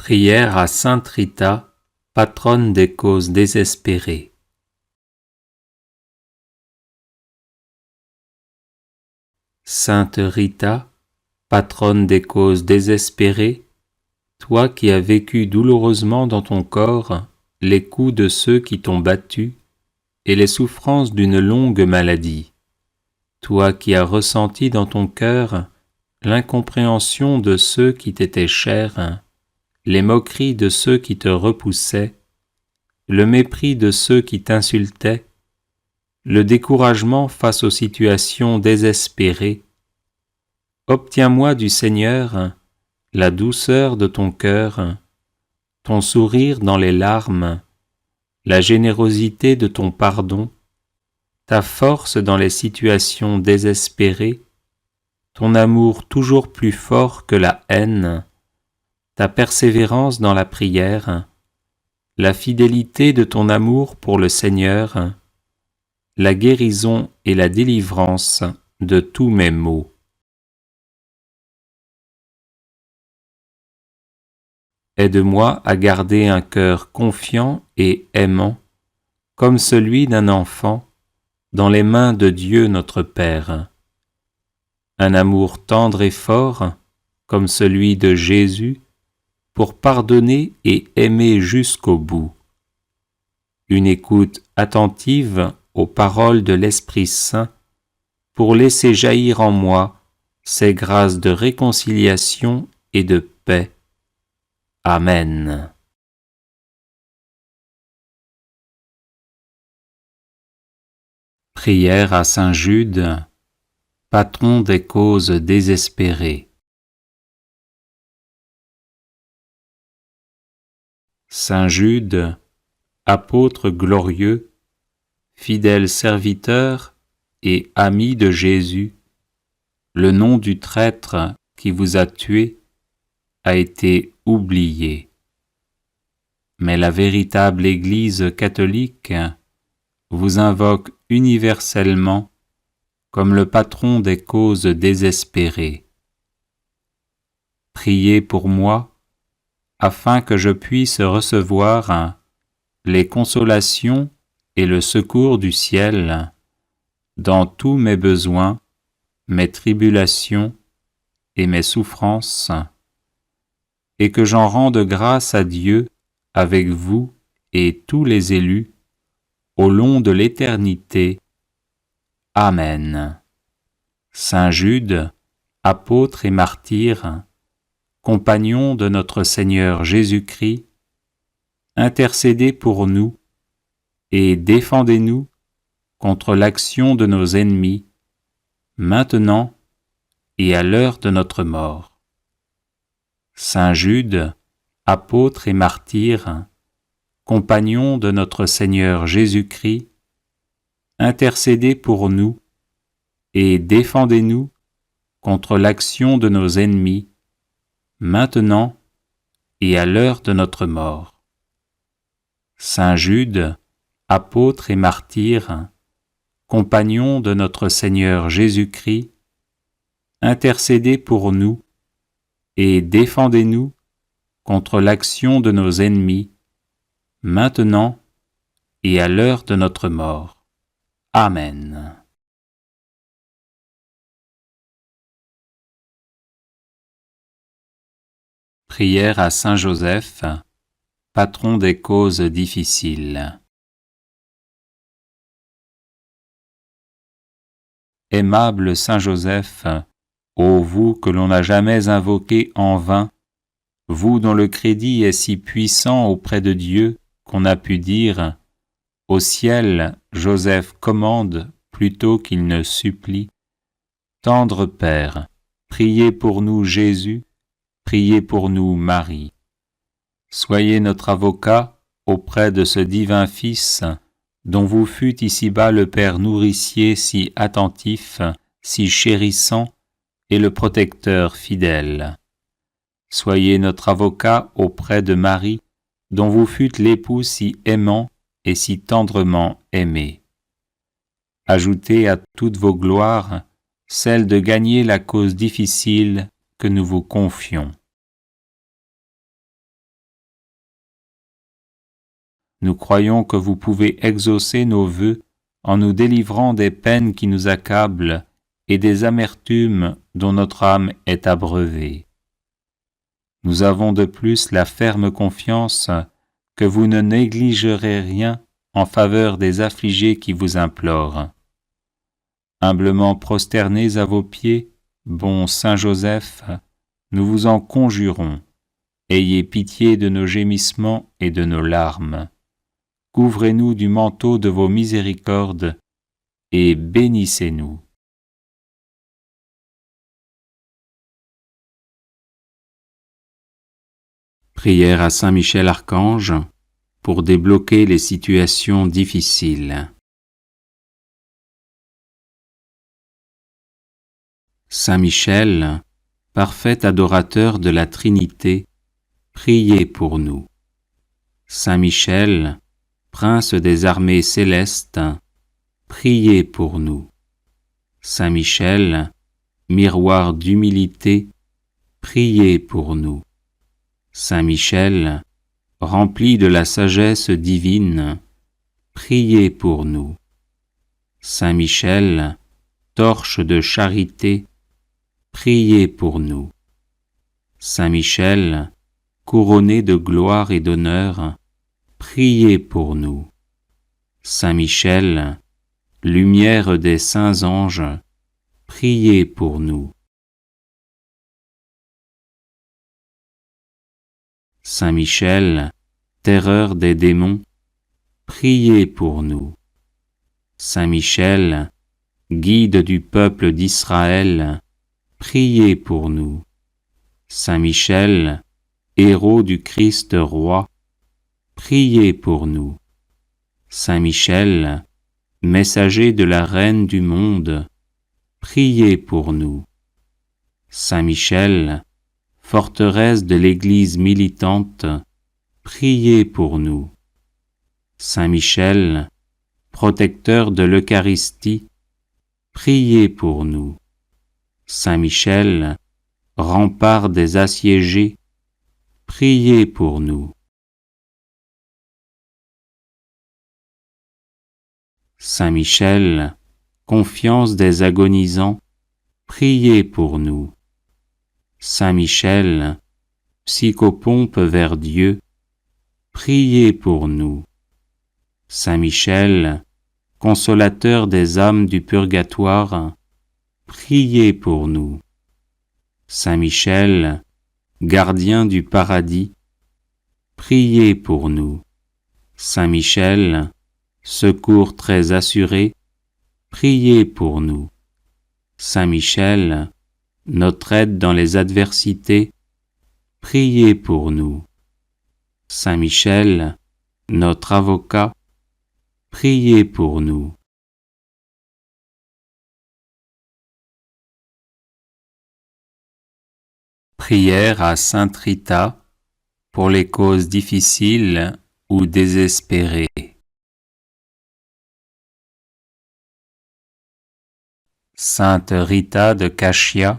Prière à Sainte Rita, patronne des causes désespérées. Sainte Rita, patronne des causes désespérées, toi qui as vécu douloureusement dans ton corps les coups de ceux qui t'ont battu et les souffrances d'une longue maladie, toi qui as ressenti dans ton cœur l'incompréhension de ceux qui t'étaient chers, les moqueries de ceux qui te repoussaient, le mépris de ceux qui t'insultaient, le découragement face aux situations désespérées, obtiens-moi du Seigneur la douceur de ton cœur, ton sourire dans les larmes, la générosité de ton pardon, ta force dans les situations désespérées, ton amour toujours plus fort que la haine, ta persévérance dans la prière, la fidélité de ton amour pour le Seigneur, la guérison et la délivrance de tous mes maux. Aide-moi à garder un cœur confiant et aimant, comme celui d'un enfant, dans les mains de Dieu notre Père. Un amour tendre et fort, comme celui de Jésus, pour pardonner et aimer jusqu'au bout. Une écoute attentive aux paroles de l'Esprit Saint, pour laisser jaillir en moi ces grâces de réconciliation et de paix. Amen. Prière à Saint Jude, patron des causes désespérées. Saint Jude, apôtre glorieux, fidèle serviteur et ami de Jésus, le nom du traître qui vous a tué a été oublié. Mais la véritable Église catholique vous invoque universellement comme le patron des causes désespérées. Priez pour moi, afin que je puisse recevoir les consolations et le secours du ciel dans tous mes besoins, mes tribulations et mes souffrances, et que j'en rende grâce à Dieu avec vous et tous les élus au long de l'éternité. Amen. Saint Jude, apôtre et martyr, compagnon de notre Seigneur Jésus-Christ, intercédez pour nous et défendez-nous contre l'action de nos ennemis, maintenant et à l'heure de notre mort. Saint Jude, apôtre et martyr, compagnon de notre Seigneur Jésus-Christ, intercédez pour nous et défendez-nous contre l'action de nos ennemis, maintenant et à l'heure de notre mort. Saint Jude, apôtre et martyr, compagnon de notre Seigneur Jésus-Christ, intercédez pour nous et défendez-nous contre l'action de nos ennemis, maintenant et à l'heure de notre mort. Amen. Prière à Saint Joseph, patron des causes difficiles. Aimable Saint Joseph, ô vous que l'on n'a jamais invoqué en vain, vous dont le crédit est si puissant auprès de Dieu qu'on a pu dire « Au ciel, Joseph commande plutôt qu'il ne supplie ». Tendre Père, priez pour nous Jésus, priez pour nous Marie. Soyez notre avocat auprès de ce divin Fils, dont vous fûtes ici-bas le Père nourricier si attentif, si chérissant, et le protecteur fidèle. Soyez notre avocat auprès de Marie, dont vous fûtes l'époux si aimant et si tendrement aimé. Ajoutez à toutes vos gloires celle de gagner la cause difficile que nous vous confions. nous croyons que vous pouvez exaucer nos vœux en nous délivrant des peines qui nous accablent et des amertumes dont notre âme est abreuvée. Nous avons de plus la ferme confiance que vous ne négligerez rien en faveur des affligés qui vous implorent. Humblement prosternés à vos pieds, bon Saint Joseph, nous vous en conjurons, ayez pitié de nos gémissements et de nos larmes. Couvrez-nous du manteau de vos miséricordes et bénissez-nous. Prière à Saint Michel Archange pour débloquer les situations difficiles. Saint Michel, parfait adorateur de la Trinité, priez pour nous. Saint Michel, prince des armées célestes, priez pour nous. Saint Michel, miroir d'humilité, priez pour nous. Saint Michel, rempli de la sagesse divine, priez pour nous. Saint Michel, torche de charité, priez pour nous. Saint Michel, couronné de gloire et d'honneur, priez pour nous. Saint Michel, lumière des saints anges, priez pour nous. Saint Michel, terreur des démons, priez pour nous. Saint Michel, guide du peuple d'Israël, priez pour nous. Saint Michel, héros du Christ roi, priez pour nous. Saint Michel, messager de la Reine du monde, priez pour nous. Saint Michel, forteresse de l'Église militante, priez pour nous. Saint Michel, protecteur de l'Eucharistie, priez pour nous. Saint Michel, rempart des assiégés, priez pour nous. Saint Michel, confiance des agonisants, priez pour nous. Saint Michel, psychopompe vers Dieu, priez pour nous. Saint Michel, consolateur des âmes du purgatoire, priez pour nous. Saint Michel, gardien du paradis, priez pour nous. Saint Michel, secours très assuré, priez pour nous. Saint Michel, notre aide dans les adversités, priez pour nous. Saint Michel, notre avocat, priez pour nous. Prière à Sainte Rita pour les causes difficiles ou désespérées. Sainte Rita de Cachia,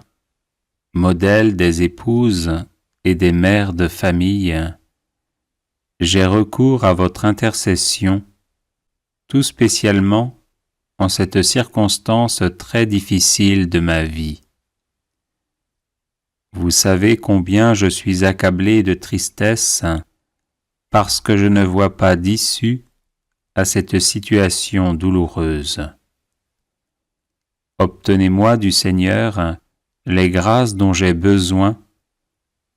modèle des épouses et des mères de famille, j'ai recours à votre intercession, tout spécialement en cette circonstance très difficile de ma vie. Vous savez combien je suis accablé de tristesse parce que je ne vois pas d'issue à cette situation douloureuse. Obtenez-moi du Seigneur les grâces dont j'ai besoin,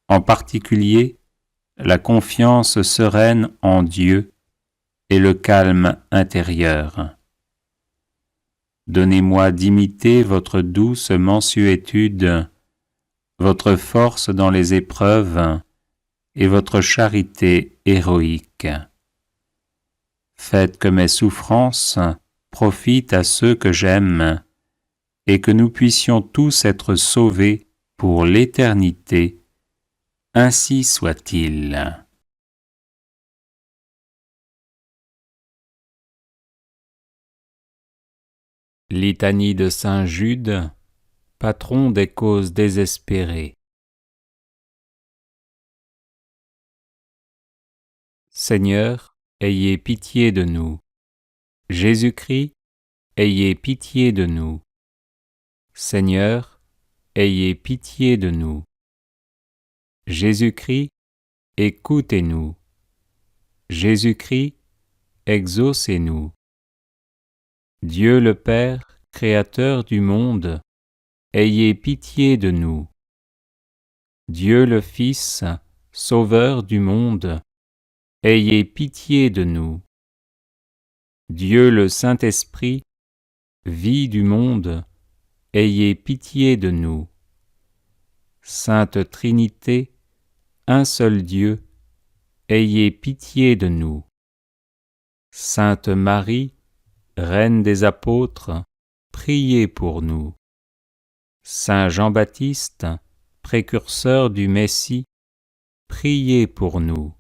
en particulier la confiance sereine en Dieu et le calme intérieur. Donnez-moi d'imiter votre douce mansuétude, votre force dans les épreuves et votre charité héroïque. Faites que mes souffrances profitent à ceux que j'aime et que nous puissions tous être sauvés pour l'éternité. Ainsi soit-il. Litanie de Saint Jude, patron des causes désespérées. Seigneur, ayez pitié de nous. Jésus-Christ, ayez pitié de nous. Seigneur, ayez pitié de nous. Jésus-Christ, écoutez-nous. Jésus-Christ, exaucez-nous. Dieu le Père, Créateur du monde, ayez pitié de nous. Dieu le Fils, Sauveur du monde, ayez pitié de nous. Dieu le Saint-Esprit, vie du monde, ayez pitié de nous. Sainte Trinité, un seul Dieu, ayez pitié de nous. Sainte Marie, Reine des apôtres, priez pour nous. Saint Jean-Baptiste, précurseur du Messie, priez pour nous.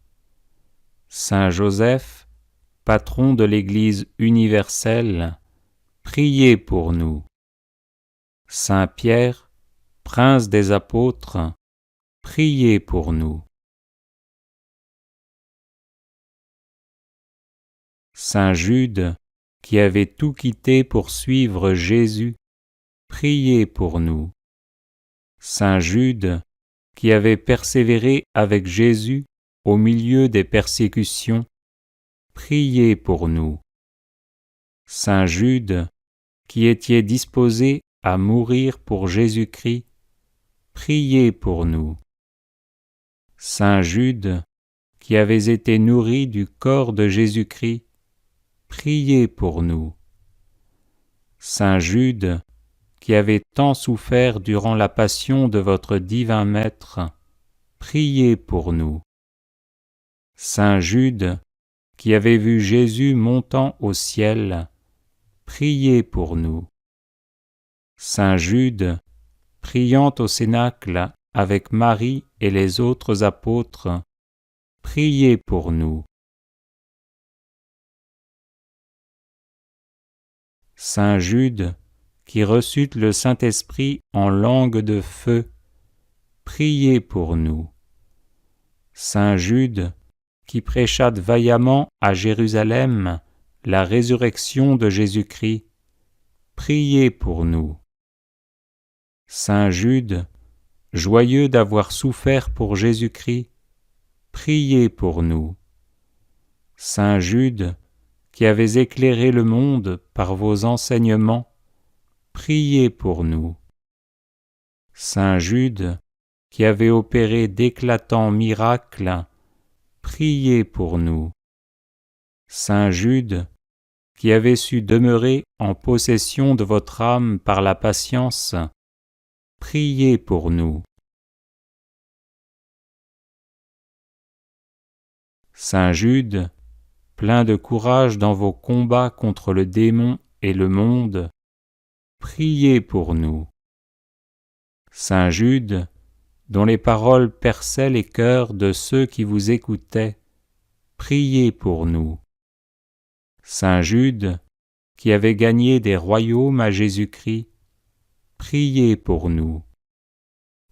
Saint Joseph, patron de l'Église universelle, priez pour nous. Saint Pierre, prince des apôtres, priez pour nous. Saint Jude, qui avait tout quitté pour suivre Jésus, priez pour nous. Saint Jude, qui avait persévéré avec Jésus au milieu des persécutions, priez pour nous. Saint Jude, qui étiez disposé à mourir pour Jésus-Christ, priez pour nous. Saint Jude, qui avez été nourri du corps de Jésus-Christ, priez pour nous. Saint Jude, qui avez tant souffert durant la passion de votre divin Maître, priez pour nous. Saint Jude, qui avez vu Jésus montant au ciel, priez pour nous. Saint Jude, priant au Cénacle avec Marie et les autres apôtres, priez pour nous. Saint Jude, qui reçut le Saint-Esprit en langue de feu, priez pour nous. Saint Jude, qui prêcha vaillamment à Jérusalem la résurrection de Jésus-Christ, priez pour nous. Saint Jude, joyeux d'avoir souffert pour Jésus-Christ, priez pour nous. Saint Jude, qui avez éclairé le monde par vos enseignements, priez pour nous. Saint Jude, qui avez opéré d'éclatants miracles, priez pour nous. Saint Jude, qui avez su demeurer en possession de votre âme par la patience, priez pour nous. Saint Jude, plein de courage dans vos combats contre le démon et le monde, priez pour nous. Saint Jude, dont les paroles perçaient les cœurs de ceux qui vous écoutaient, priez pour nous. Saint Jude, qui avait gagné des royaumes à Jésus-Christ, priez pour nous.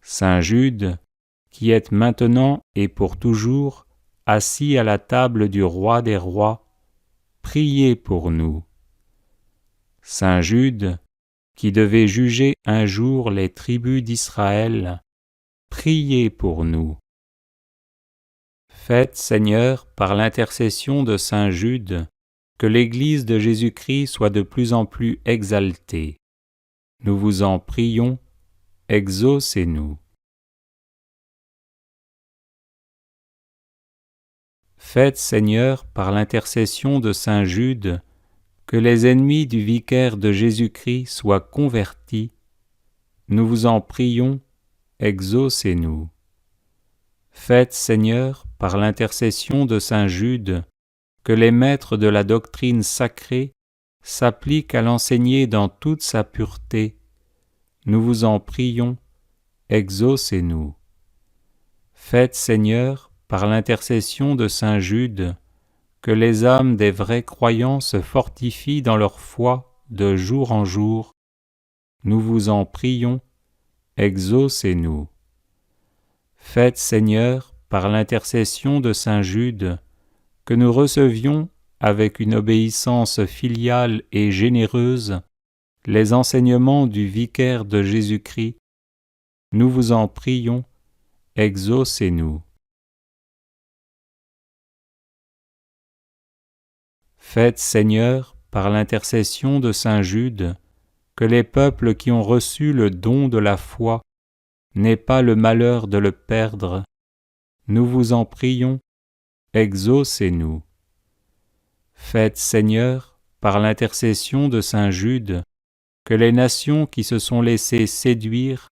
Saint Jude, qui êtes maintenant et pour toujours assis à la table du roi des rois, priez pour nous. Saint Jude, qui devait juger un jour les tribus d'Israël, priez pour nous. Faites, Seigneur, par l'intercession de Saint Jude, que l'Église de Jésus-Christ soit de plus en plus exaltée. Nous vous en prions, exaucez-nous. Faites, Seigneur, par l'intercession de Saint Jude, que les ennemis du vicaire de Jésus-Christ soient convertis. Nous vous en prions, exaucez-nous. Faites, Seigneur, par l'intercession de Saint Jude, que les maîtres de la doctrine sacrée s'appliquent à l'enseigner dans toute sa pureté. Nous vous en prions, exaucez-nous. Faites, Seigneur, par l'intercession de Saint Jude, que les âmes des vrais croyants se fortifient dans leur foi de jour en jour. Nous vous en prions, exaucez-nous. Faites, Seigneur, par l'intercession de Saint Jude, que nous recevions avec une obéissance filiale et généreuse les enseignements du vicaire de Jésus-Christ, nous vous en prions, exaucez-nous. Faites, Seigneur, par l'intercession de saint Jude, que les peuples qui ont reçu le don de la foi n'aient pas le malheur de le perdre. Nous vous en prions, exaucez-nous. Faites, Seigneur, par l'intercession de saint Jude, que les nations qui se sont laissées séduire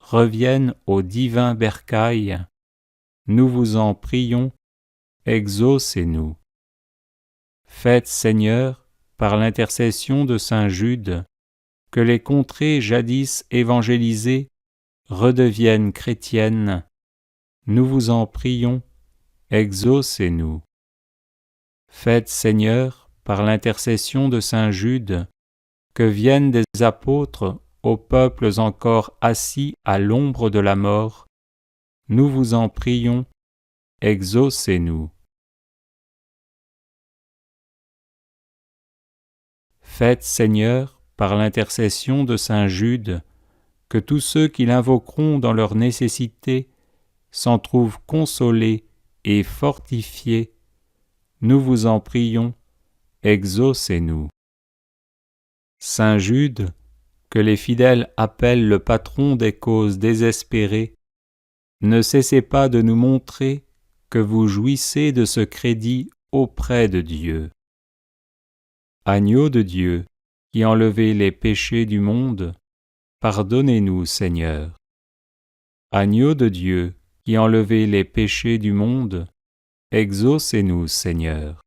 reviennent au divin bercail. Nous vous en prions, exaucez-nous. Faites, Seigneur, par l'intercession de saint Jude, que les contrées jadis évangélisées redeviennent chrétiennes. Nous vous en prions, exaucez-nous. Faites, Seigneur, par l'intercession de saint Jude, que viennent des apôtres aux peuples encore assis à l'ombre de la mort. Nous vous en prions, exaucez-nous. Faites, Seigneur, par l'intercession de saint Jude, que tous ceux qui l'invoqueront dans leur nécessité s'en trouvent consolés et fortifiés. Nous vous en prions, exaucez-nous. Saint Jude, que les fidèles appellent le patron des causes désespérées, ne cessez pas de nous montrer que vous jouissez de ce crédit auprès de Dieu. Agneau de Dieu, qui enlevez les péchés du monde, pardonnez-nous, Seigneur. Agneau de Dieu, qui enlevez les péchés du monde, exaucez-nous, Seigneur.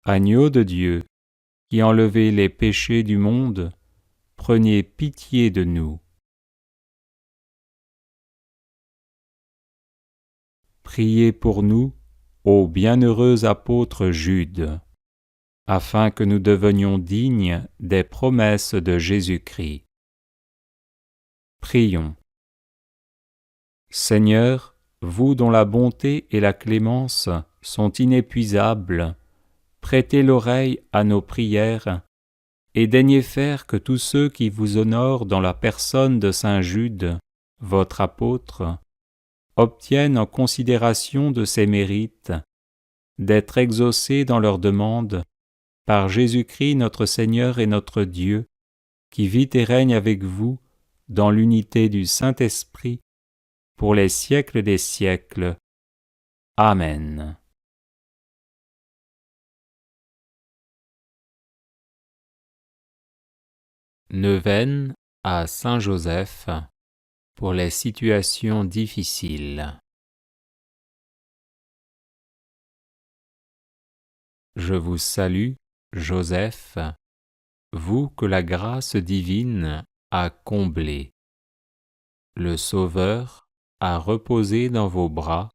Agneau de Dieu, qui enlevez les péchés du monde, prenez pitié de nous. Priez pour nous, ô bienheureux apôtre Jude, afin que nous devenions dignes des promesses de Jésus-Christ. Prions. Seigneur, vous dont la bonté et la clémence sont inépuisables, prêtez l'oreille à nos prières et daignez faire que tous ceux qui vous honorent dans la personne de saint Jude, votre apôtre, obtiennent en considération de ses mérites d'être exaucés dans leurs demandes par Jésus-Christ notre Seigneur et notre Dieu, qui vit et règne avec vous dans l'unité du Saint-Esprit, pour les siècles des siècles. Amen. Neuvaine à Saint Joseph pour les situations difficiles. Je vous salue, Joseph, vous que la grâce divine a comblé. Le Sauveur a reposé dans vos bras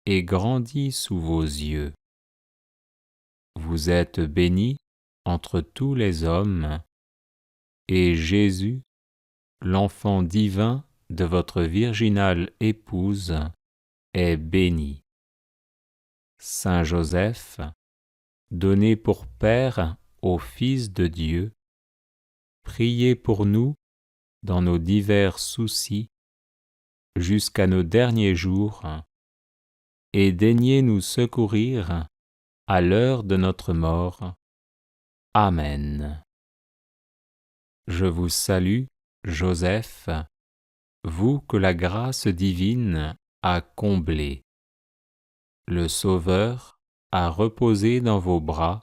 et grandi sous vos yeux. Vous êtes béni entre tous les hommes, et Jésus, l'enfant divin de votre virginale épouse, est béni. Saint Joseph, donné pour Père au Fils de Dieu, priez pour nous dans nos divers soucis jusqu'à nos derniers jours, et daignez nous secourir à l'heure de notre mort. Amen. Je vous salue, Joseph, vous que la grâce divine a comblé. Le Sauveur a reposé dans vos bras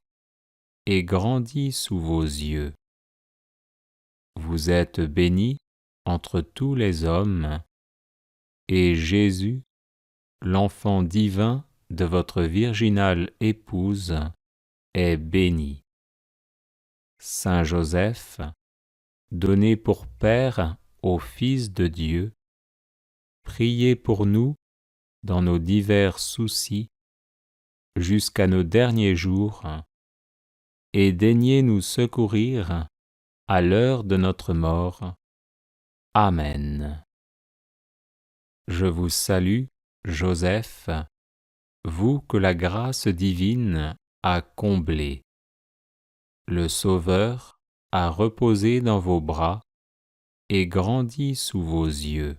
et grandi sous vos yeux. Vous êtes béni entre tous les hommes, et Jésus, l'enfant divin de votre virginale épouse, est béni. Saint Joseph, donné pour Père au Fils de Dieu, priez pour nous dans nos divers soucis jusqu'à nos derniers jours, et daignez nous secourir à l'heure de notre mort. Amen. Je vous salue, Joseph, vous que la grâce divine a comblé. Le Sauveur a reposé dans vos bras et grandi sous vos yeux.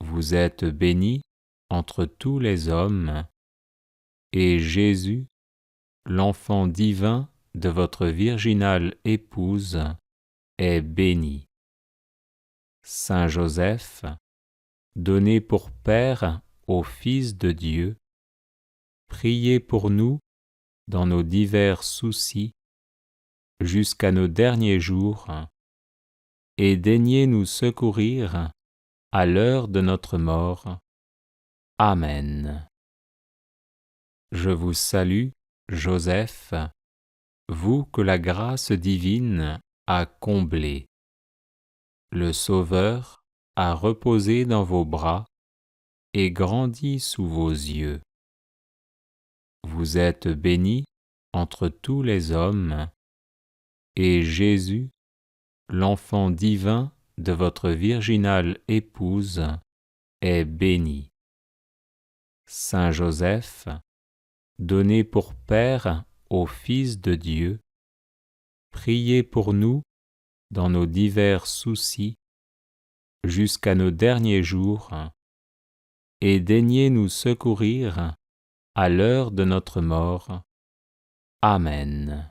Vous êtes bénie entre tous les hommes, et Jésus, l'enfant divin de votre virginale épouse, est béni. Saint Joseph, donné pour Père au Fils de Dieu, priez pour nous dans nos divers soucis jusqu'à nos derniers jours, et daignez nous secourir à l'heure de notre mort. Amen. Je vous salue, Joseph, vous que la grâce divine a comblé. Le Sauveur a reposé dans vos bras et grandi sous vos yeux. Vous êtes bénie entre tous les hommes, et Jésus, l'enfant divin de votre virginale épouse, est béni. Saint Joseph, donné pour Père au Fils de Dieu, priez pour nous dans nos divers soucis jusqu'à nos derniers jours, et daignez nous secourir à l'heure de notre mort. Amen.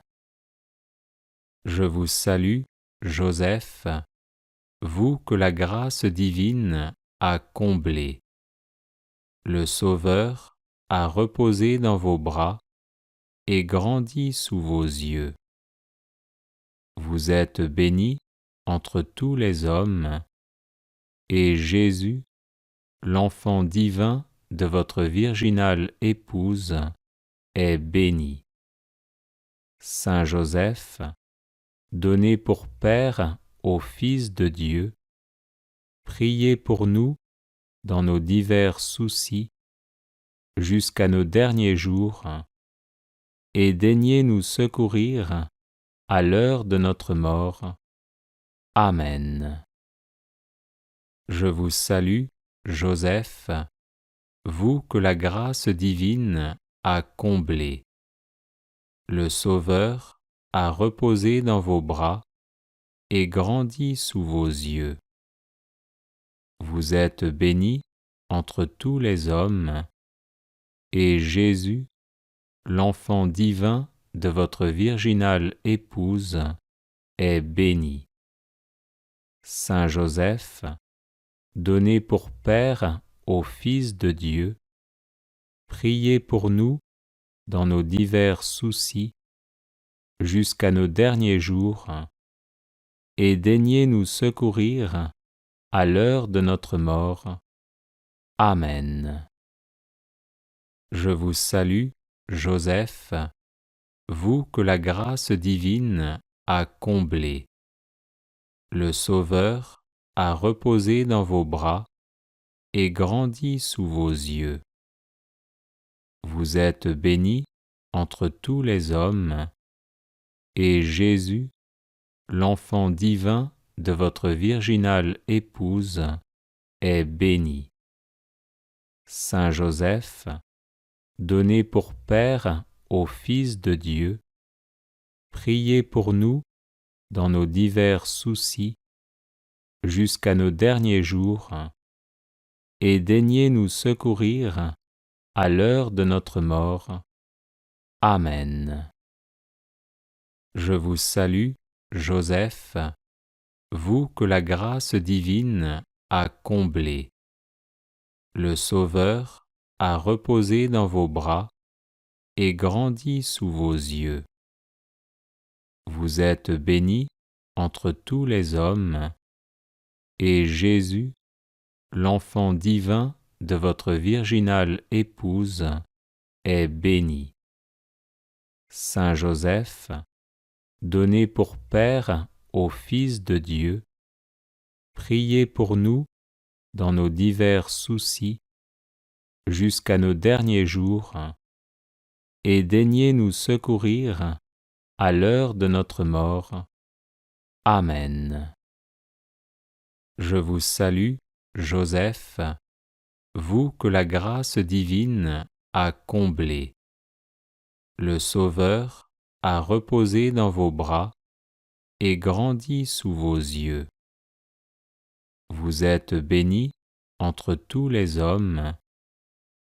Je vous salue, Joseph, vous que la grâce divine a comblé. Le Sauveur a reposé dans vos bras et grandi sous vos yeux. Vous êtes bénie entre tous les hommes, et Jésus, l'enfant divin de votre virginale épouse, est béni. Saint Joseph, donné pour Père au Fils de Dieu, priez pour nous dans nos divers soucis jusqu'à nos derniers jours, et daignez nous secourir à l'heure de notre mort. Amen. Je vous salue, Joseph, vous que la grâce divine a comblé. Le Sauveur a reposé dans vos bras et grandi sous vos yeux. Vous êtes bénie entre tous les hommes, et Jésus, l'enfant divin de votre virginale épouse, est béni. Saint Joseph, donné pour Père au Fils de Dieu, priez pour nous dans nos divers soucis jusqu'à nos derniers jours, et daignez nous secourir à l'heure de notre mort. Amen. Je vous salue, Joseph, vous que la grâce divine a comblé. Le Sauveur a reposé dans vos bras et grandi sous vos yeux. Vous êtes bénie entre tous les hommes, et Jésus, l'enfant divin de votre virginale épouse, est béni. Saint Joseph, donné pour Père au Fils de Dieu, priez pour nous dans nos divers soucis jusqu'à nos derniers jours, et daignez nous secourir à l'heure de notre mort. Amen. Je vous salue, Joseph, vous que la grâce divine a comblé. Le Sauveur a reposé dans vos bras et grandi sous vos yeux. Vous êtes bénie entre tous les hommes, et Jésus, l'enfant divin de votre virginale épouse, est béni. Saint Joseph, donné pour Père au Fils de Dieu, priez pour nous dans nos divers soucis jusqu'à nos derniers jours, et daignez nous secourir à l'heure de notre mort. Amen. Je vous salue, Joseph, vous que la grâce divine a comblé. Le Sauveur a reposé dans vos bras et grandi sous vos yeux. Vous êtes bénie entre tous les hommes,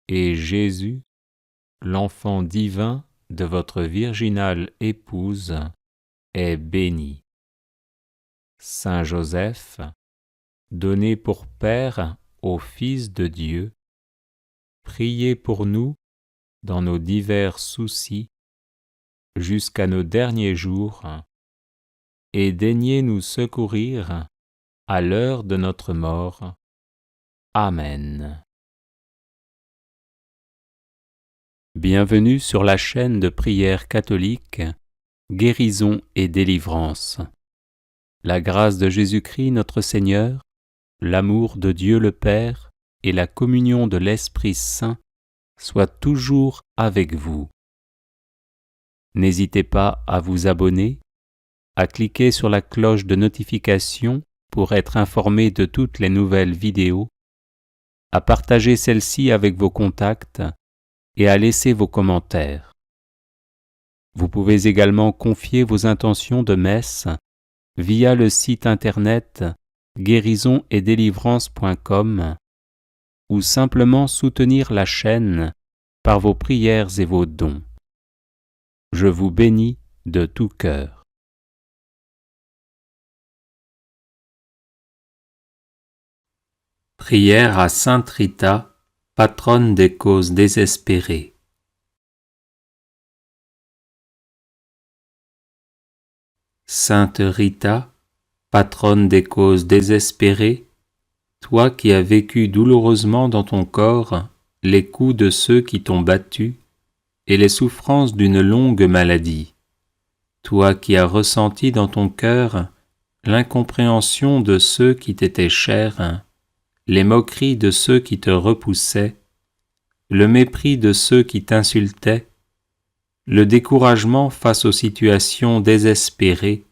et Jésus, l'enfant divin de votre virginale épouse, est béni. Saint Joseph, donné pour Père au Fils de Dieu, priez pour nous dans nos divers soucis jusqu'à nos derniers jours, et daignez nous secourir à l'heure de notre mort. Amen. Bienvenue sur la chaîne de prière catholique, Guérison et délivrance. La grâce de Jésus-Christ notre Seigneur, l'amour de Dieu le Père et la communion de l'Esprit Saint soient toujours avec vous. N'hésitez pas à vous abonner, à cliquer sur la cloche de notification pour être informé de toutes les nouvelles vidéos, à partager celle-ci avec vos contacts et à laisser vos commentaires. Vous pouvez également confier vos intentions de messe via le site internet guérisonetdélivrance.com ou simplement soutenir la chaîne par vos prières et vos dons. Je vous bénis de tout cœur. Prière à Sainte Rita, patronne des causes désespérées. Sainte Rita, patronne des causes désespérées, toi qui as vécu douloureusement dans ton corps les coups de ceux qui t'ont battu et les souffrances d'une longue maladie, toi qui as ressenti dans ton cœur l'incompréhension de ceux qui t'étaient chers, les moqueries de ceux qui te repoussaient, le mépris de ceux qui t'insultaient, le découragement face aux situations désespérées,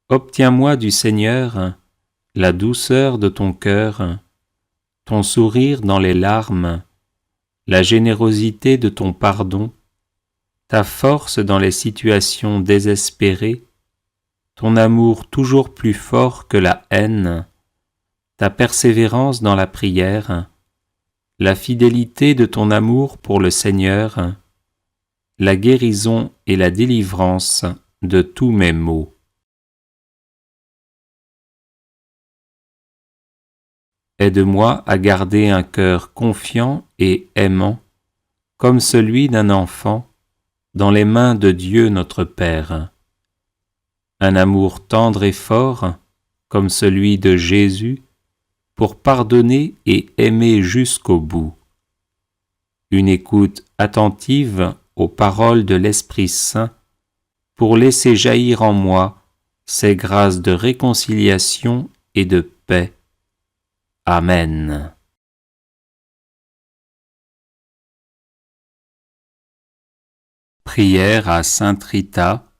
obtiens-moi du Seigneur la douceur de ton cœur, ton sourire dans les larmes, la générosité de ton pardon, ta force dans les situations désespérées, ton amour toujours plus fort que la haine, ta persévérance dans la prière, la fidélité de ton amour pour le Seigneur, la guérison et la délivrance de tous mes maux. Aide-moi à garder un cœur confiant et aimant, comme celui d'un enfant, dans les mains de Dieu notre Père. Un amour tendre et fort, comme celui de Jésus, pour pardonner et aimer jusqu'au bout. Une écoute attentive aux paroles de l'Esprit Saint, pour laisser jaillir en moi ces grâces de réconciliation et de paix. Amen. Prière à Sainte Rita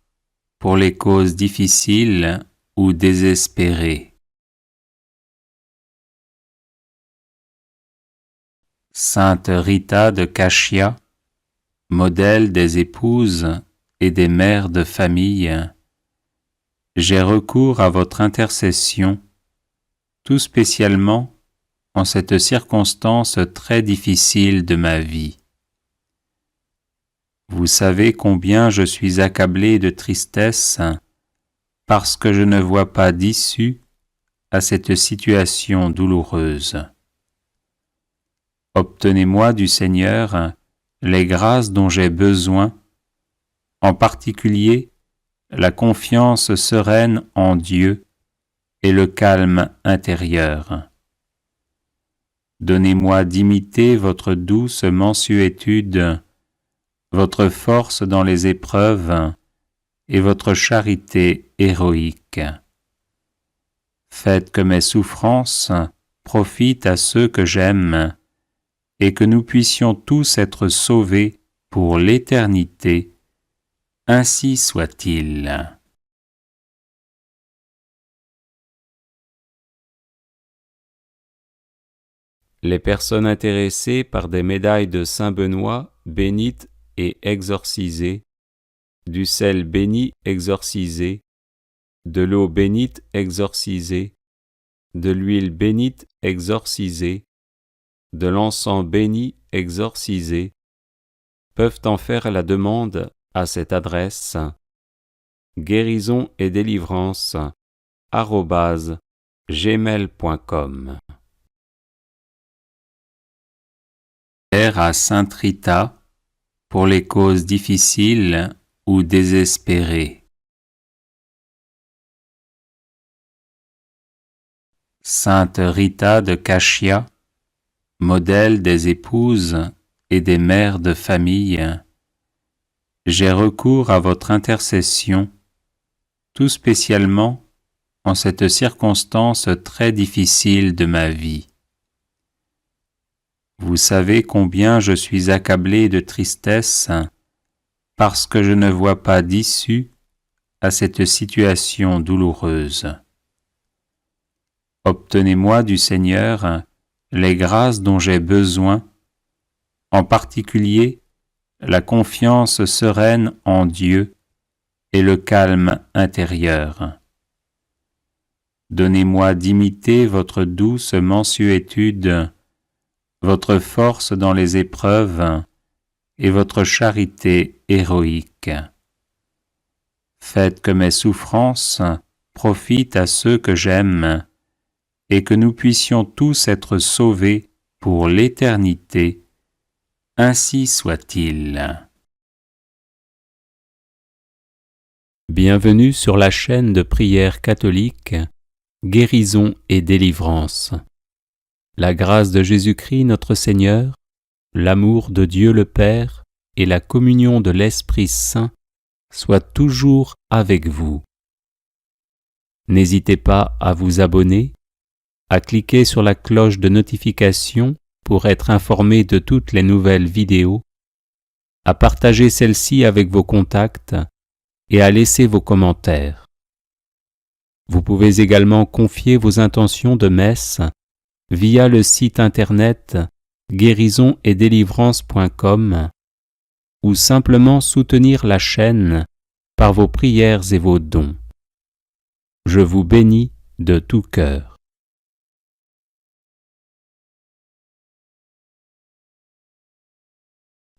pour les causes difficiles ou désespérées. Sainte Rita de Cachia, modèle des épouses et des mères de famille, j'ai recours à votre intercession, tout spécialement en cette circonstance très difficile de ma vie. Vous savez combien je suis accablé de tristesse parce que je ne vois pas d'issue à cette situation douloureuse. Obtenez-moi du Seigneur les grâces dont j'ai besoin, en particulier la confiance sereine en Dieu et le calme intérieur. Donnez-moi d'imiter votre douce mansuétude, votre force dans les épreuves et votre charité héroïque. Faites que mes souffrances profitent à ceux que j'aime et que nous puissions tous être sauvés pour l'éternité. Ainsi soit-il. Les personnes intéressées par des médailles de Saint-Benoît bénites et exorcisées, du sel béni exorcisé, de l'eau bénite exorcisée, de l'huile bénite exorcisée, de l'encens béni exorcisé, peuvent en faire la demande à cette adresse guérison et délivrance @gmail.com. Prière à Sainte Rita pour les causes difficiles ou désespérées. Sainte Rita de Cashia, modèle des épouses et des mères de famille, j'ai recours à votre intercession, tout spécialement en cette circonstance très difficile de ma vie. Vous savez combien je suis accablé de tristesse parce que je ne vois pas d'issue à cette situation douloureuse. Obtenez-moi du Seigneur les grâces dont j'ai besoin, en particulier la confiance sereine en Dieu et le calme intérieur. Donnez-moi d'imiter votre douce mansuétude, votre force dans les épreuves et votre charité héroïque. Faites que mes souffrances profitent à ceux que j'aime et que nous puissions tous être sauvés pour l'éternité. Ainsi soit-il. Bienvenue sur la chaîne de prière catholique Guérison et délivrance. La grâce de Jésus-Christ notre Seigneur, l'amour de Dieu le Père et la communion de l'Esprit Saint soient toujours avec vous. N'hésitez pas à vous abonner, à cliquer sur la cloche de notification pour être informé de toutes les nouvelles vidéos, à partager celle-ci avec vos contacts et à laisser vos commentaires. Vous pouvez également confier vos intentions de messe via le site internet guérisonetdélivrance.com ou simplement soutenir la chaîne par vos prières et vos dons. Je vous bénis de tout cœur.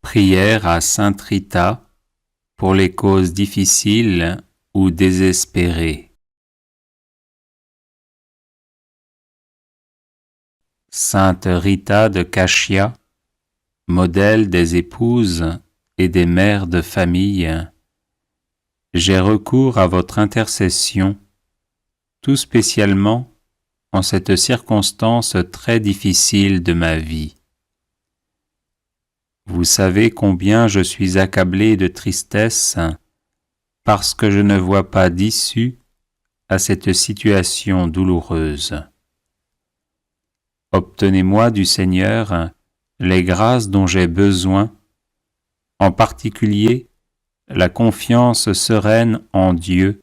Prière à Sainte Rita pour les causes difficiles ou désespérées. Sainte Rita de Cashia, modèle des épouses et des mères de famille, j'ai recours à votre intercession, tout spécialement en cette circonstance très difficile de ma vie. Vous savez combien je suis accablé de tristesse parce que je ne vois pas d'issue à cette situation douloureuse. Obtenez-moi du Seigneur les grâces dont j'ai besoin, en particulier la confiance sereine en Dieu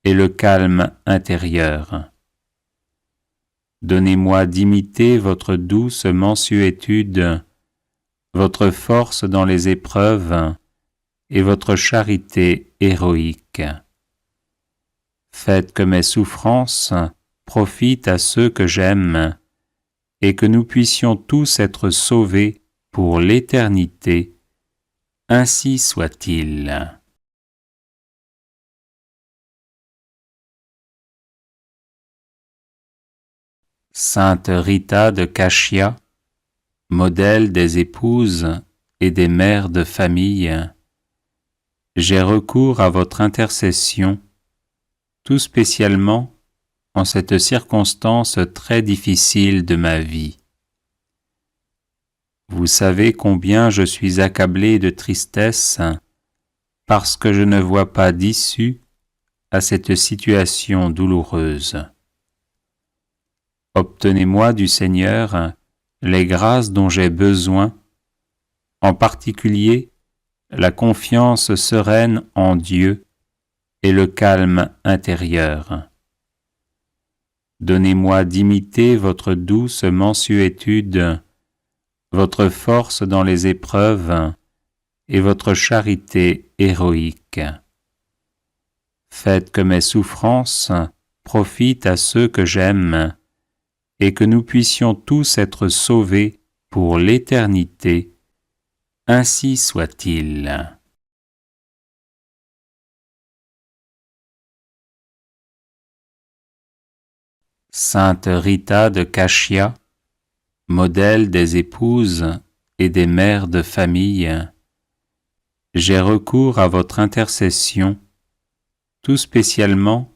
et le calme intérieur. Donnez-moi d'imiter votre douce mansuétude, votre force dans les épreuves et votre charité héroïque. Faites que mes souffrances profitent à ceux que j'aime et que nous puissions tous être sauvés pour l'éternité. Ainsi soit-il. Sainte Rita de Cashia, modèle des épouses et des mères de famille, j'ai recours à votre intercession, tout spécialement en cette circonstance très difficile de ma vie. Vous savez combien je suis accablé de tristesse parce que je ne vois pas d'issue à cette situation douloureuse. Obtenez-moi du Seigneur les grâces dont j'ai besoin, en particulier la confiance sereine en Dieu et le calme intérieur. Donnez-moi d'imiter votre douce mansuétude, votre force dans les épreuves et votre charité héroïque. Faites que mes souffrances profitent à ceux que j'aime et que nous puissions tous être sauvés pour l'éternité. Ainsi soit-il. Sainte Rita de Cashia, modèle des épouses et des mères de famille, j'ai recours à votre intercession, tout spécialement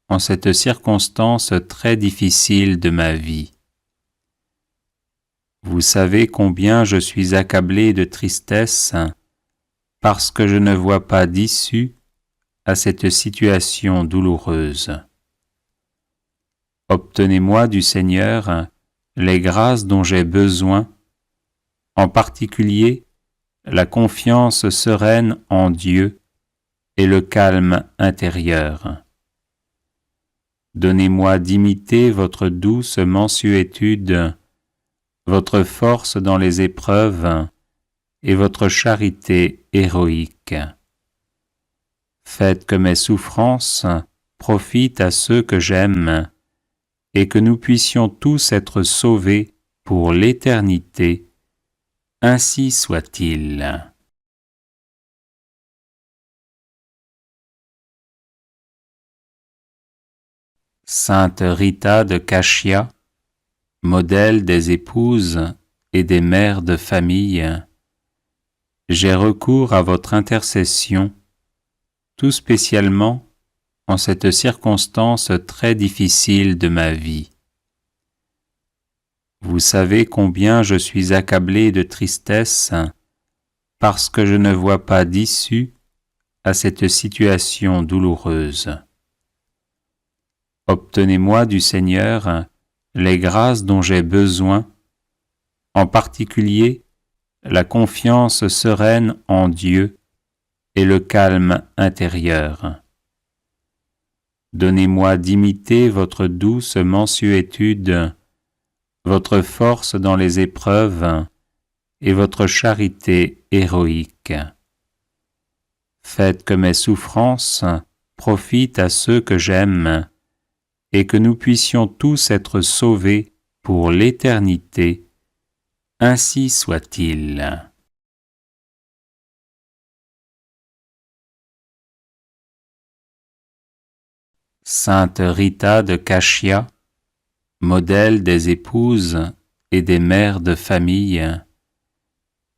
en cette circonstance très difficile de ma vie. Vous savez combien je suis accablé de tristesse parce que je ne vois pas d'issue à cette situation douloureuse. Obtenez-moi du Seigneur les grâces dont j'ai besoin, en particulier la confiance sereine en Dieu et le calme intérieur. Donnez-moi d'imiter votre douce mansuétude, votre force dans les épreuves et votre charité héroïque. Faites que mes souffrances profitent à ceux que j'aime et que nous puissions tous être sauvés pour l'éternité. Ainsi soit-il. Sainte Rita de Cashia, modèle des épouses et des mères de famille, j'ai recours à votre intercession, tout spécialement en cette circonstance très difficile de ma vie. Vous savez combien je suis accablé de tristesse parce que je ne vois pas d'issue à cette situation douloureuse. Obtenez-moi du Seigneur les grâces dont j'ai besoin, en particulier la confiance sereine en Dieu et le calme intérieur. Donnez-moi d'imiter votre douce mansuétude, votre force dans les épreuves et votre charité héroïque. Faites que mes souffrances profitent à ceux que j'aime et que nous puissions tous être sauvés pour l'éternité. Ainsi soit-il. Sainte Rita de Cashia, modèle des épouses et des mères de famille,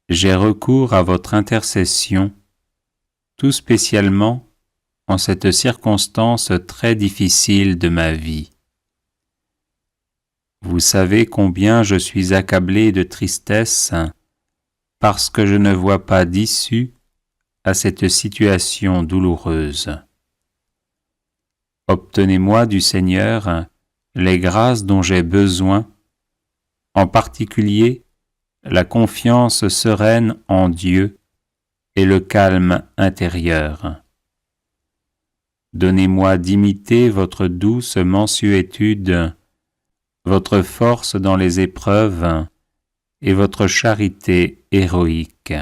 j'ai recours à votre intercession, tout spécialement en cette circonstance très difficile de ma vie. Vous savez combien je suis accablé de tristesse parce que je ne vois pas d'issue à cette situation douloureuse. Obtenez-moi du Seigneur les grâces dont j'ai besoin, en particulier la confiance sereine en Dieu et le calme intérieur. Donnez-moi d'imiter votre douce mansuétude, votre force dans les épreuves et votre charité héroïque.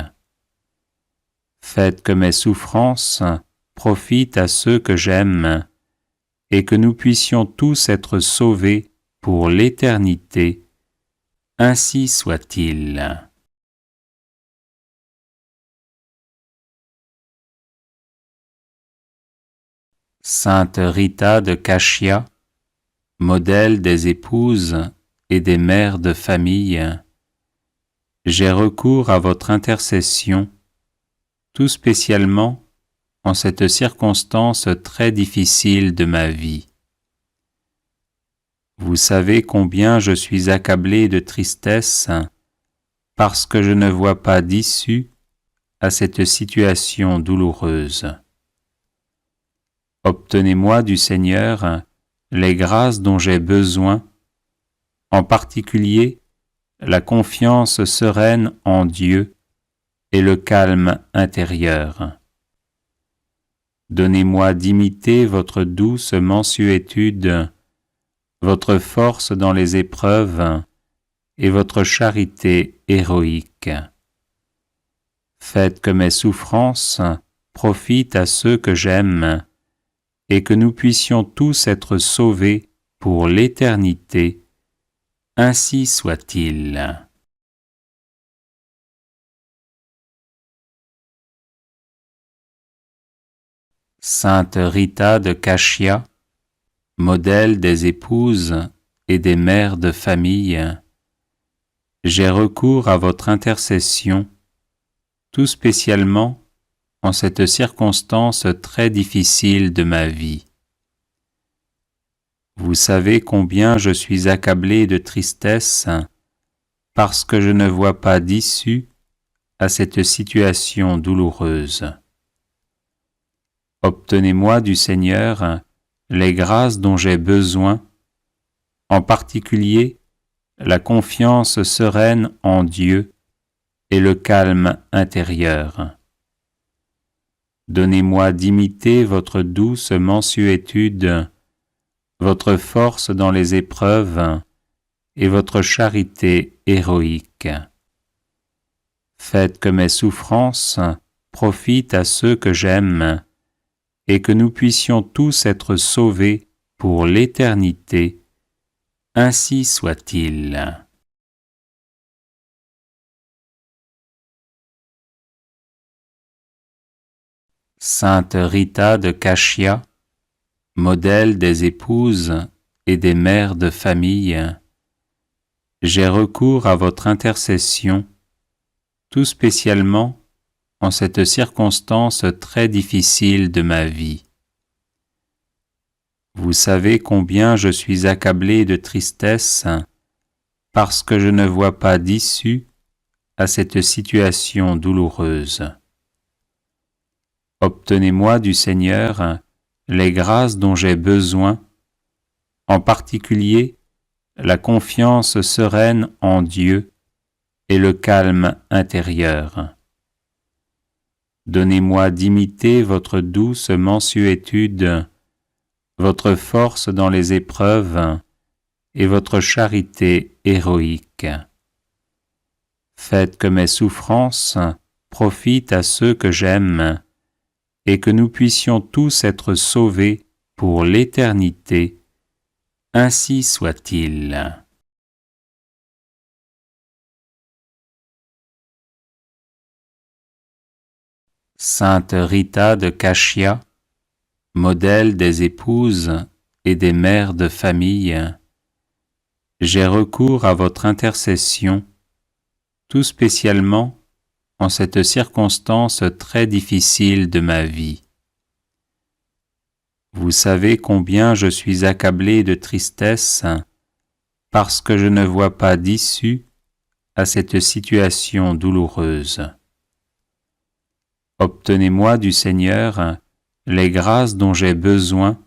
Faites que mes souffrances profitent à ceux que j'aime et que nous puissions tous être sauvés pour l'éternité. Ainsi soit-il. Sainte Rita de Cashia, modèle des épouses et des mères de famille, j'ai recours à votre intercession, tout spécialement en cette circonstance très difficile de ma vie. Vous savez combien je suis accablé de tristesse parce que je ne vois pas d'issue à cette situation douloureuse. Obtenez-moi du Seigneur les grâces dont j'ai besoin, en particulier la confiance sereine en Dieu et le calme intérieur. Donnez-moi d'imiter votre douce mansuétude, votre force dans les épreuves et votre charité héroïque. Faites que mes souffrances profitent à ceux que j'aime et que nous puissions tous être sauvés pour l'éternité. Ainsi soit-il. Sainte Rita de Cashia, modèle des épouses et des mères de famille, j'ai recours à votre intercession, tout spécialement en cette circonstance très difficile de ma vie. Vous savez combien je suis accablé de tristesse parce que je ne vois pas d'issue à cette situation douloureuse. Obtenez-moi du Seigneur les grâces dont j'ai besoin, en particulier la confiance sereine en Dieu et le calme intérieur. Donnez-moi d'imiter votre douce mansuétude, votre force dans les épreuves et votre charité héroïque. Faites que mes souffrances profitent à ceux que j'aime et que nous puissions tous être sauvés pour l'éternité. Ainsi soit-il. Sainte Rita de Cashia, modèle des épouses et des mères de famille, j'ai recours à votre intercession, tout spécialement en cette circonstance très difficile de ma vie. Vous savez combien je suis accablé de tristesse parce que je ne vois pas d'issue à cette situation douloureuse. Obtenez-moi du Seigneur les grâces dont j'ai besoin, en particulier la confiance sereine en Dieu et le calme intérieur. Donnez-moi d'imiter votre douce mansuétude, votre force dans les épreuves et votre charité héroïque. Faites que mes souffrances profitent à ceux que j'aime et que nous puissions tous être sauvés pour l'éternité. Ainsi soit-il. Sainte Rita de Cashia, modèle des épouses et des mères de famille, j'ai recours à votre intercession, tout spécialement en cette circonstance très difficile de ma vie. Vous savez combien je suis accablé de tristesse parce que je ne vois pas d'issue à cette situation douloureuse. Obtenez-moi du Seigneur les grâces dont j'ai besoin,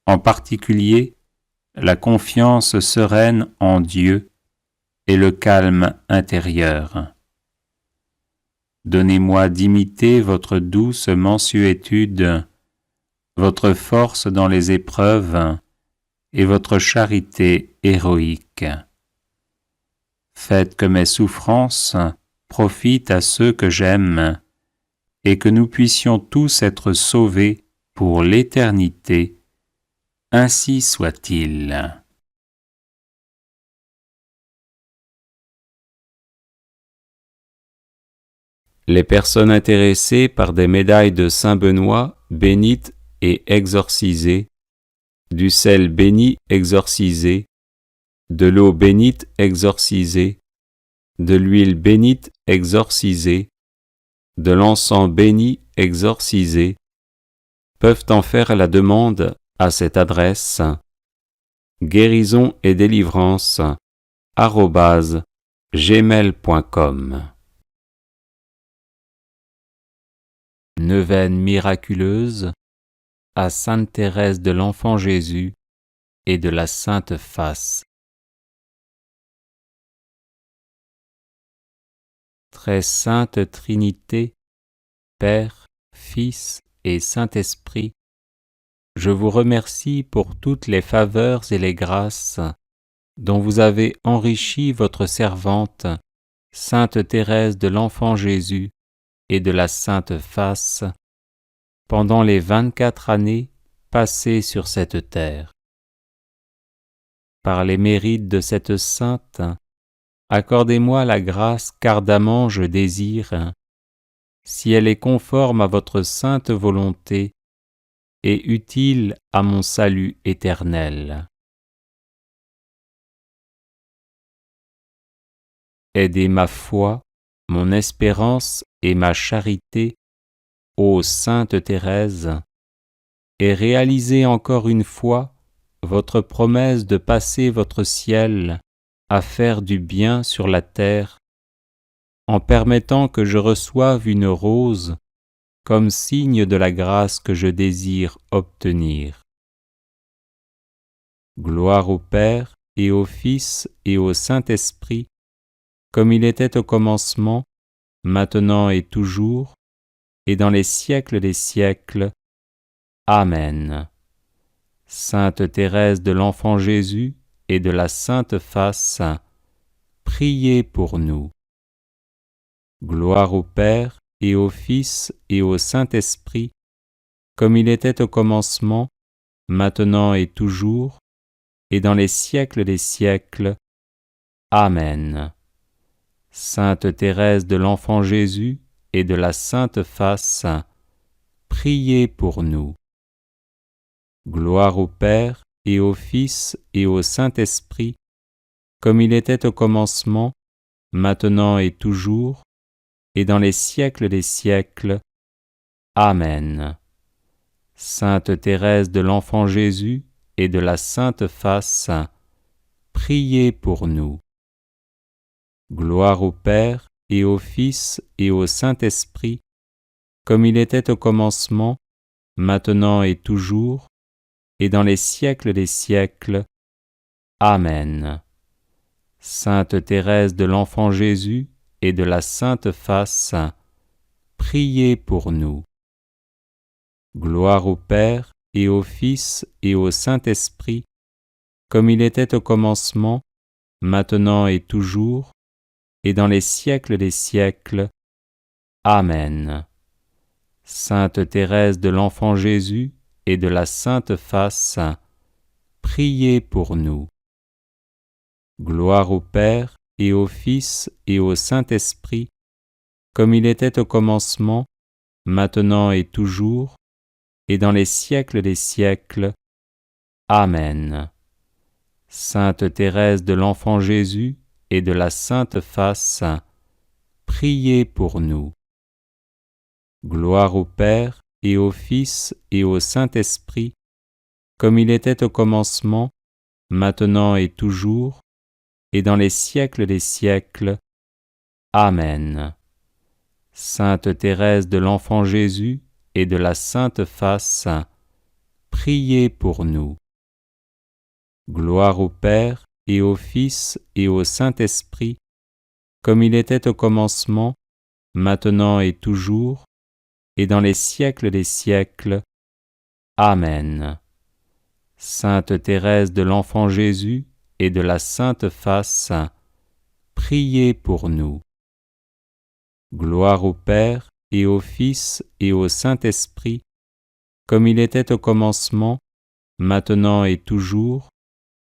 en particulier la confiance sereine en Dieu et le calme intérieur. Donnez-moi d'imiter votre douce mansuétude, votre force dans les épreuves et votre charité héroïque. Faites que mes souffrances profitent à ceux que j'aime et que nous puissions tous être sauvés pour l'éternité. Ainsi soit-il. Les personnes intéressées par des médailles de Saint-Benoît bénites et exorcisées, du sel béni exorcisé, de l'eau bénite exorcisée, de l'huile bénite exorcisée, de l'encens béni exorcisé, peuvent en faire la demande à cette adresse guérison et délivrance @gmail.com. Neuvaine miraculeuse à Sainte Thérèse de l'Enfant Jésus et de la Sainte Face. Très sainte Trinité, Père, Fils et Saint-Esprit, je vous remercie pour toutes les faveurs et les grâces dont vous avez enrichi votre servante, Sainte Thérèse de l'Enfant Jésus et de la Sainte Face, pendant les 24 années passées sur cette terre. Par les mérites de cette sainte, accordez-moi la grâce qu'ardemment je désire, si elle est conforme à votre sainte volonté et utile à mon salut éternel. Aidez ma foi, mon espérance et ma charité, ô Sainte Thérèse, et réalisez encore une fois votre promesse de passer votre ciel à faire du bien sur la terre, en permettant que je reçoive une rose comme signe de la grâce que je désire obtenir. Gloire au Père et au Fils et au Saint-Esprit, comme il était au commencement, maintenant et toujours, et dans les siècles des siècles. Amen. Sainte Thérèse de l'Enfant Jésus et de la Sainte Face, priez pour nous. Gloire au Père et au Fils et au Saint-Esprit, comme il était au commencement, maintenant et toujours, et dans les siècles des siècles. Amen. Sainte Thérèse de l'Enfant Jésus et de la Sainte Face, priez pour nous. Gloire au Père et au Fils et au Saint-Esprit, comme il était au commencement, maintenant et toujours, et dans les siècles des siècles. Amen. Sainte Thérèse de l'Enfant Jésus et de la Sainte Face, priez pour nous. Gloire au Père et au Fils et au Saint-Esprit, comme il était au commencement, maintenant et toujours, et dans les siècles des siècles. Amen. Sainte Thérèse de l'Enfant Jésus et de la Sainte Face, priez pour nous. Gloire au Père et au Fils et au Saint-Esprit, comme il était au commencement, maintenant et toujours, et dans les siècles des siècles. Amen. Sainte Thérèse de l'Enfant Jésus et de la Sainte Face, priez pour nous. Gloire au Père et au Fils et au Saint-Esprit, comme il était au commencement, maintenant et toujours, et dans les siècles des siècles. Amen. Sainte Thérèse de l'Enfant Jésus et de la Sainte Face, priez pour nous. Gloire au Père et au Fils et au Saint-Esprit, comme il était au commencement, maintenant et toujours, et dans les siècles des siècles. Amen. Sainte Thérèse de l'Enfant Jésus et de la Sainte Face, priez pour nous. Gloire au Père et au Fils et au Saint-Esprit, comme il était au commencement, maintenant et toujours, et dans les siècles des siècles. Amen. Sainte Thérèse de l'Enfant Jésus et de la Sainte Face, priez pour nous. Gloire au Père et au Fils et au Saint-Esprit, comme il était au commencement, maintenant et toujours,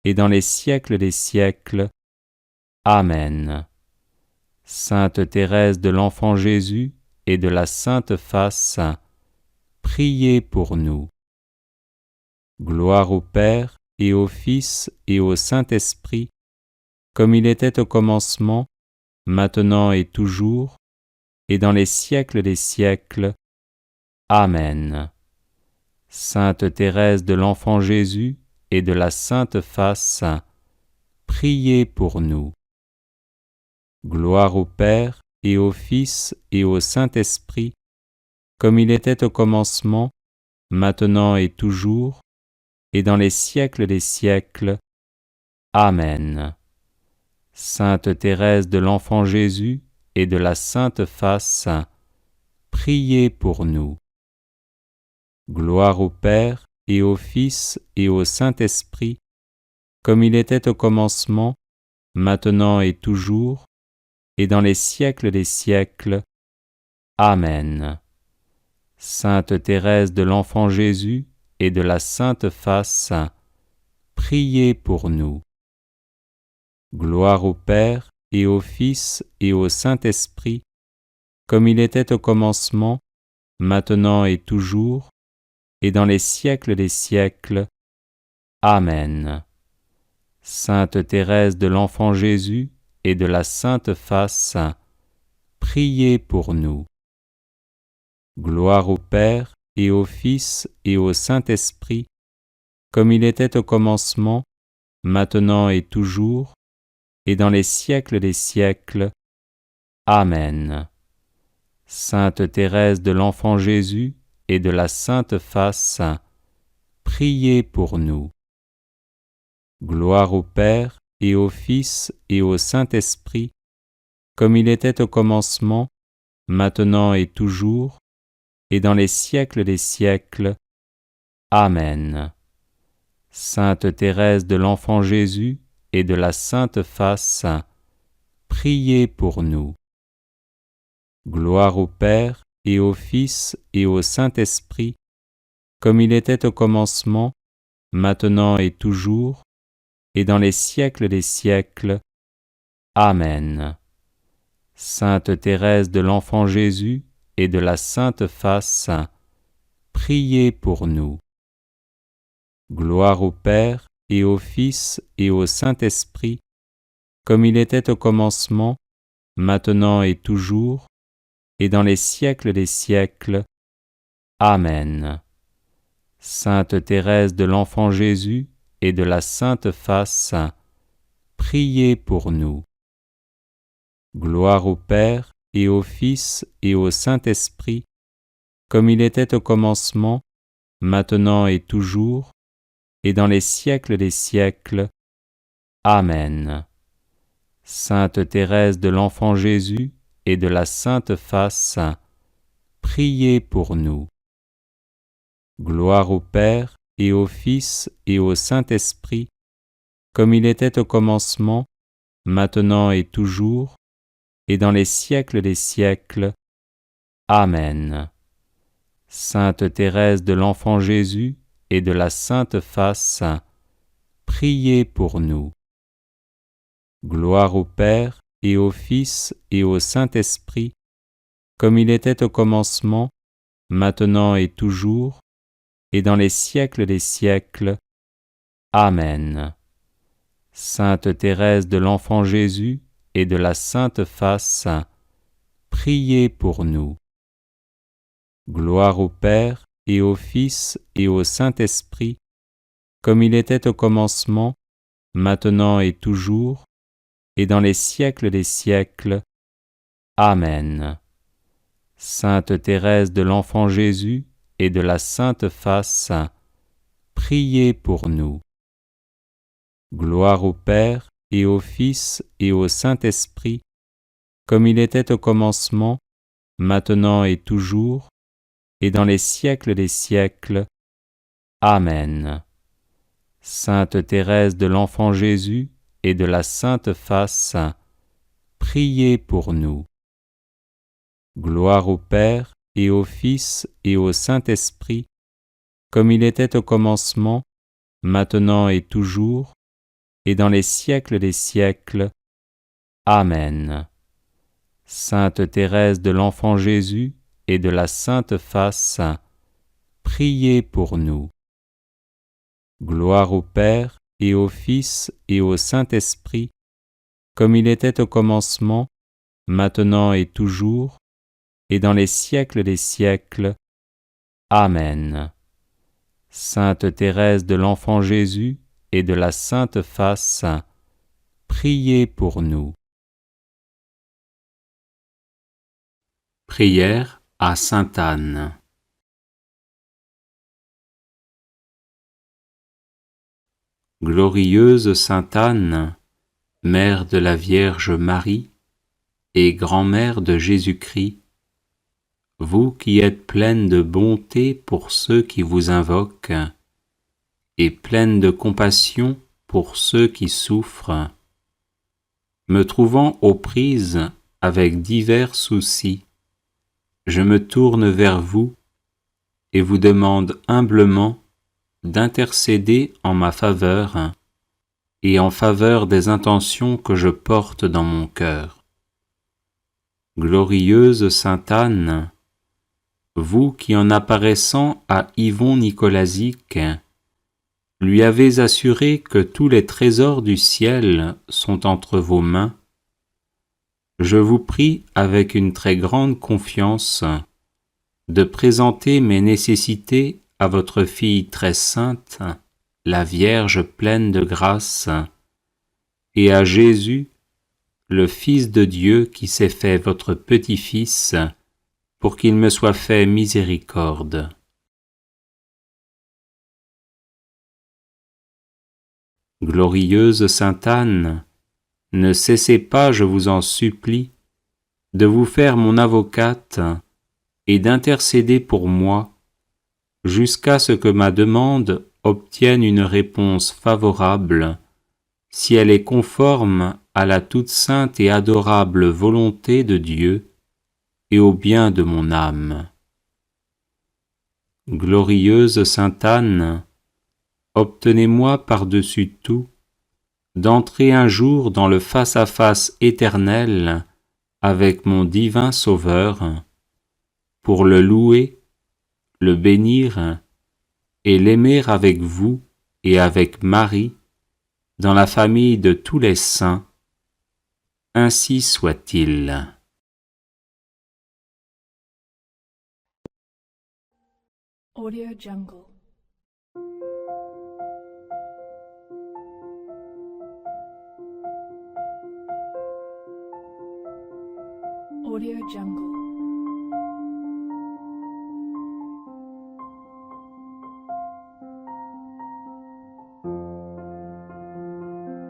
et dans les siècles des siècles. Amen. Sainte Thérèse de l'Enfant Jésus et de la Sainte Face, priez pour nous. Gloire au Père et au Fils et au Saint-Esprit, comme il était au commencement, maintenant et toujours, et dans les siècles des siècles. Amen. Sainte Thérèse de l'Enfant Jésus et de la Sainte Face, priez pour nous. Gloire au Père et au Fils et au Saint-Esprit, comme il était au commencement, maintenant et toujours, et dans les siècles des siècles. Amen. Sainte Thérèse de l'Enfant Jésus et de la Sainte Face, priez pour nous. Gloire au Père et au Fils et au Saint-Esprit, comme il était au commencement, maintenant et toujours, et dans les siècles des siècles. Amen. Sainte Thérèse de l'Enfant Jésus et de la Sainte Face, priez pour nous. Gloire au Père et au Fils et au Saint-Esprit, comme il était au commencement, maintenant et toujours, et dans les siècles des siècles. Amen. Sainte Thérèse de l'Enfant Jésus et de la Sainte Face, priez pour nous. Gloire au Père et au Fils et au Saint-Esprit, comme il était au commencement, maintenant et toujours, et dans les siècles des siècles. Amen. Sainte Thérèse de l'Enfant Jésus et de la Sainte Face, priez pour nous. Gloire au Père et au Fils et au Saint-Esprit, comme il était au commencement, maintenant et toujours, et dans les siècles des siècles. Amen. Sainte Thérèse de l'Enfant Jésus et de la Sainte Face, priez pour nous. Gloire au Père et au Fils et au Saint-Esprit, comme il était au commencement, maintenant et toujours, et dans les siècles des siècles. Amen. Sainte Thérèse de l'Enfant Jésus et de la Sainte Face, priez pour nous. Gloire au Père et au Fils et au Saint-Esprit, comme il était au commencement, maintenant et toujours, et dans les siècles des siècles. Amen. Sainte Thérèse de l'Enfant Jésus et de la Sainte Face, priez pour nous. Gloire au Père et au Fils et au Saint-Esprit, comme il était au commencement, maintenant et toujours, et dans les siècles des siècles. Amen. Sainte Thérèse de l'Enfant Jésus et de la Sainte Face, priez pour nous. Gloire au Père et au Fils et au Saint-Esprit, comme il était au commencement, maintenant et toujours, et dans les siècles des siècles. Amen. Sainte Thérèse de l'Enfant Jésus et de la Sainte Face, priez pour nous. Gloire au Père et au Fils et au Saint-Esprit, comme il était au commencement, maintenant et toujours, et dans les siècles des siècles. Amen. Sainte Thérèse de l'Enfant Jésus et de la Sainte Face, priez pour nous. Gloire au Père et au Fils et au Saint-Esprit, comme il était au commencement, maintenant et toujours, et dans les siècles des siècles. Amen. Sainte Thérèse de l'Enfant Jésus et de la Sainte Face, priez pour nous. Gloire au Père et au Fils et au Saint-Esprit, comme il était au commencement, maintenant et toujours, et dans les siècles des siècles. Amen. Sainte Thérèse de l'Enfant Jésus et de la Sainte Face, priez pour nous. Gloire au Père et au Fils et au Saint-Esprit, comme il était au commencement, maintenant et toujours, et dans les siècles des siècles. Amen. Sainte Thérèse de l'Enfant Jésus et de la Sainte Face, priez pour nous. Gloire au Père et au Fils et au Saint-Esprit, comme il était au commencement, maintenant et toujours, et dans les siècles des siècles. Amen. Sainte Thérèse de l'Enfant Jésus et de la Sainte Face, priez pour nous. Prière à Sainte Anne. Glorieuse Sainte Anne, Mère de la Vierge Marie et grand-mère de Jésus-Christ, vous qui êtes pleine de bonté pour ceux qui vous invoquent, et pleine de compassion pour ceux qui souffrent. Me trouvant aux prises avec divers soucis, je me tourne vers vous et vous demande humblement d'intercéder en ma faveur et en faveur des intentions que je porte dans mon cœur. Glorieuse Sainte Anne, vous qui en apparaissant à Yvon Nicolazic, lui avez assuré que tous les trésors du ciel sont entre vos mains, je vous prie avec une très grande confiance de présenter mes nécessités à votre fille très sainte, la Vierge pleine de grâce, et à Jésus, le Fils de Dieu qui s'est fait votre petit-fils, pour qu'il me soit fait miséricorde. Glorieuse Sainte Anne, ne cessez pas, je vous en supplie, de vous faire mon avocate et d'intercéder pour moi, jusqu'à ce que ma demande obtienne une réponse favorable, si elle est conforme à la toute sainte et adorable volonté de Dieu et au bien de mon âme. Glorieuse Sainte Anne, obtenez-moi par-dessus tout d'entrer un jour dans le face-à-face éternel avec mon divin Sauveur, pour le louer, le bénir et l'aimer avec vous et avec Marie, dans la famille de tous les saints. Ainsi soit-il. Audio Jungle. Audio Jungle.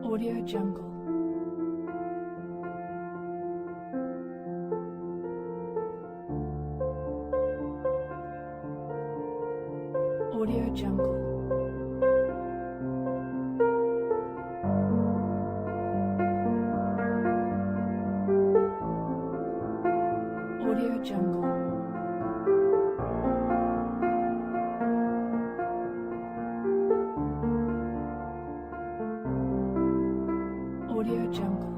Audio Jungle. Audio Jungle. Audio Jungle. Audio Jungle. Audio Jungle.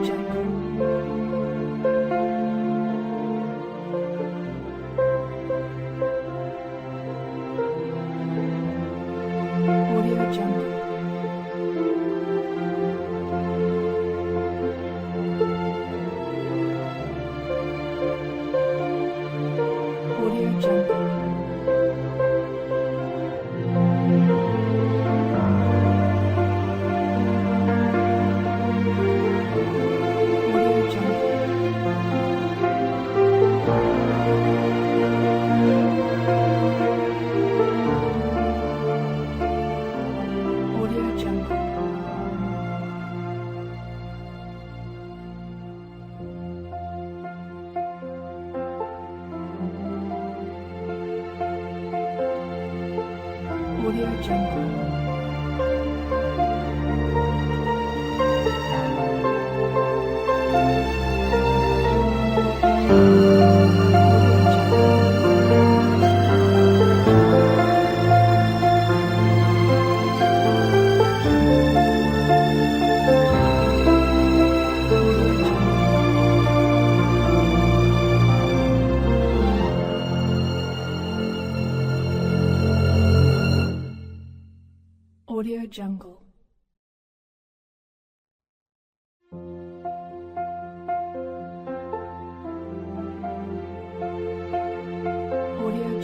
Audio Jungle. Audio Jungle. Audio Jungle. Audio Jungle. Audio Jungle. Audio Jungle. Audio Jungle. Audio